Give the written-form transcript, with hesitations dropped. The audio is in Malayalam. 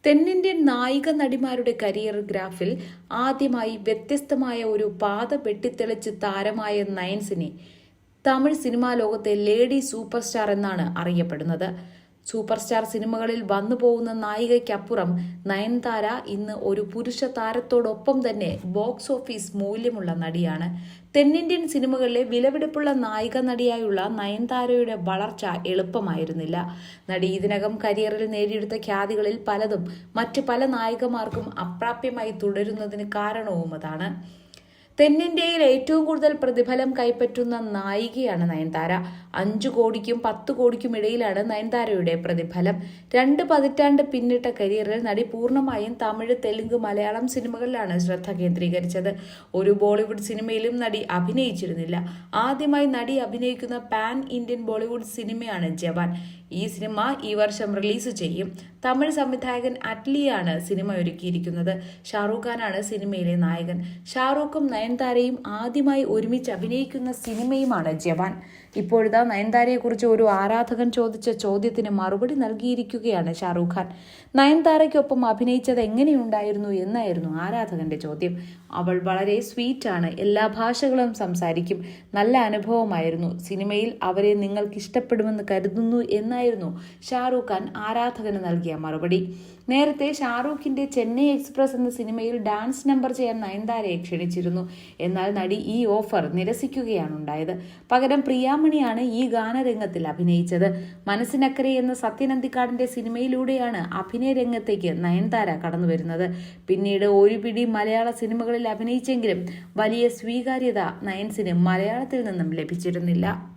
തെന്നിന്ത്യൻ നായിക നടിമാരുടെ കരിയർ ഗ്രാഫിൽ ആദ്യമായി വ്യത്യസ്തമായ ഒരു പാത വെട്ടിത്തെളിച്ച് താരമായ നയൻസിനെ തമിഴ് സിനിമാ ലോകത്തെ ലേഡി സൂപ്പർ സ്റ്റാർ എന്നാണ് അറിയപ്പെടുന്നത്. സൂപ്പർ സ്റ്റാർ സിനിമകളിൽ വന്നുപോകുന്ന നായികയ്ക്കപ്പുറം നയൻതാര ഇന്ന് ഒരു പുരുഷ താരത്തോടൊപ്പം തന്നെ ബോക്സ് ഓഫീസ് മൂല്യമുള്ള നടിയാണ്. തെന്നിന്ത്യൻ സിനിമകളിലെ വിലപിടിപ്പുള്ള നായിക നടിയായുള്ള നയൻതാരയുടെ വളർച്ച എളുപ്പമായിരുന്നില്ല. നടി ഇതിനകം കരിയറിൽ നേടിയെടുത്ത ഖ്യാതികളിൽ പലതും മറ്റ് പല നായികമാർക്കും അപ്രാപ്യമായി തുടരുന്നതിന് കാരണവും അതാണ്. തെന്നിന്ത്യയിൽ ഏറ്റവും കൂടുതൽ പ്രതിഫലം കൈപ്പറ്റുന്ന നായികയാണ് നയൻതാര. 5 കോടിക്കും 10 കോടിക്കും ഇടയിലാണ് നയൻതാരയുടെ പ്രതിഫലം. 2 പതിറ്റാണ്ട് പിന്നിട്ട കരിയറിൽ നടി പൂർണ്ണമായും തമിഴ്, തെലുങ്ക്, മലയാളം സിനിമകളിലാണ് ശ്രദ്ധ കേന്ദ്രീകരിച്ചത്. ഒരു ബോളിവുഡ് സിനിമയിലും നടി അഭിനയിച്ചിരുന്നില്ല. ആദ്യമായി നടി അഭിനയിക്കുന്ന പാൻ ഇന്ത്യൻ ബോളിവുഡ് സിനിമയാണ് ജവാൻ. ഈ സിനിമ ഈ വർഷം റിലീസ് ചെയ്യും. തമിഴ് സംവിധായകൻ അറ്റ്ലിയാണ് സിനിമ ഒരുക്കിയിരിക്കുന്നത്. ഷാറൂഖ് ഖാനാണ് സിനിമയിലെ നായകൻ. ഷാറൂഖും നയൻതാരയും ആദ്യമായി ഒരുമിച്ച് അഭിനയിക്കുന്ന സിനിമയുമാണ് ജവാൻ. ഇപ്പോഴിതാ നയൻതാരയെക്കുറിച്ച് ഒരു ആരാധകൻ ചോദിച്ച ചോദ്യത്തിന് മറുപടി നൽകിയിരിക്കുകയാണ് ഷാറൂഖ് ഖാൻ. നയൻതാരയ്ക്കൊപ്പം അഭിനയിച്ചത് എങ്ങനെയുണ്ടായിരുന്നു എന്നായിരുന്നു ആരാധകന്റെ ചോദ്യം. അവൾ വളരെ സ്വീറ്റാണ്, എല്ലാ ഭാഷകളും സംസാരിക്കും, നല്ല അനുഭവമായിരുന്നു, സിനിമയിൽ അവരെ നിങ്ങൾക്ക് ഇഷ്ടപ്പെടുമെന്ന് കരുതുന്നു എന്നായിരുന്നു ഷാറൂഖ് ഖാൻ ആരാധകന് നൽകിയ മറുപടി. നേരത്തെ ഷാറൂഖിന്റെ ചെന്നൈ എക്സ്പ്രസ് എന്ന സിനിമയിൽ ഡാൻസ് നമ്പർ ചെയ്യാൻ നയൻതാരയെ ക്ഷണിച്ചിരുന്നു. എന്നാൽ നടി ഈ ഓഫർ നിരസിക്കുകയാണ് ഉണ്ടായത്. പകരം പ്രിയാമണിയാണ് ഈ ഗാനരംഗത്തിൽ അഭിനയിച്ചത്. മനസ്സിനക്കരെ എന്ന സത്യൻ അന്തിക്കാടിന്റെ സിനിമയിലൂടെയാണ് അഭിനയ രംഗത്തേക്ക് നയൻതാര കടന്നുവരുന്നത്. പിന്നീട് ഒരു പിടി മലയാള സിനിമകളിൽ അഭിനയിച്ചെങ്കിലും വലിയ സ്വീകാര്യത നയൻസിന് മലയാളത്തിൽ നിന്നും ലഭിച്ചിരുന്നില്ല.